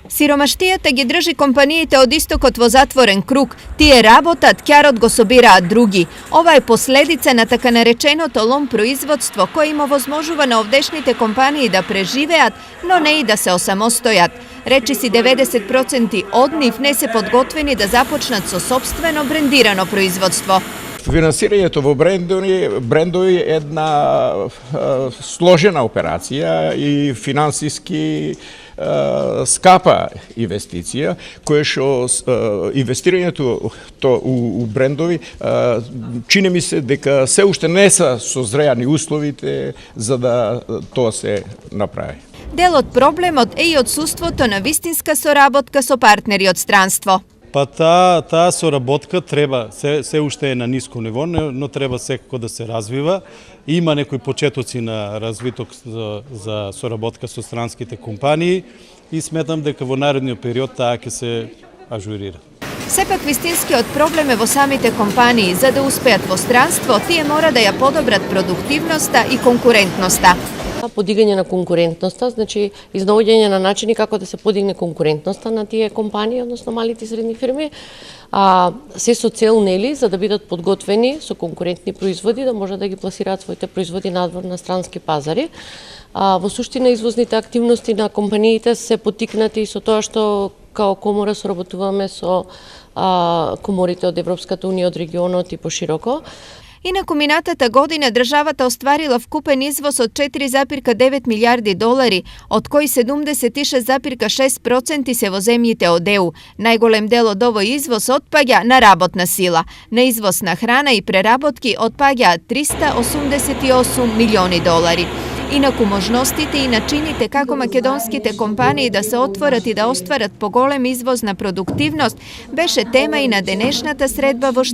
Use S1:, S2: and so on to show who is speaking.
S1: Сиромаштијата ги држи компаниите од истокот во затворен круг. Тие работат, ќарот го собираат други. Ова е последица на така нареченото лом производство, кој им овозможува на овдешните компании да преживеат, но не и да се осамостојат. Речиси 90% од нив не се подготвени да започнат со сопствено брендирано производство.
S2: Финансирањето во брендови е една сложена операција и финансиски скапа инвестиција, која што инвестирањето у брендови чини ми се дека се уште не се созреани условите за да тоа се направи.
S1: Дел од проблемот е и отсуството на вистинска соработка со партнери од странство.
S3: Па таа соработка треба, се уште е на ниско ниво, но треба секако да се развива. Има некои почетоци на развиток за соработка со странските компании и сметам дека во наредниот период таа ќе се ажурира.
S1: Сепак вистинскиот проблем е во самите компании. За да успеат во странство, тие мора да ја подобрат продуктивноста и конкурентноста.
S4: Подигање на конкурентноста, значи изнаоѓање на начини како да се подигне конкурентноста на тие компании, односно малите и средни фирми, се со цел нели за да бидат подготвени со конкурентни производи, да може да ги пласираат своите производи надвор на странски пазари. Во суштина извозните активности на компаниите се поттикнати и со тоа што као комора соработуваме со коморите од Европската унија, од регионот и пошироко.
S1: Инаку минатата година државата остварила вкупен извоз од 4,9 милијарди долари, од кои 76,6% се во земјите од ЕУ. Најголем дел од овој извоз отпаѓа на работна сила. На извоз на храна и преработки отпаѓа 388 милиони долари. Инаку можностите и начините како македонските компании да се отворат и да остварат поголем извоз на продуктивност беше тема и на денешната средба во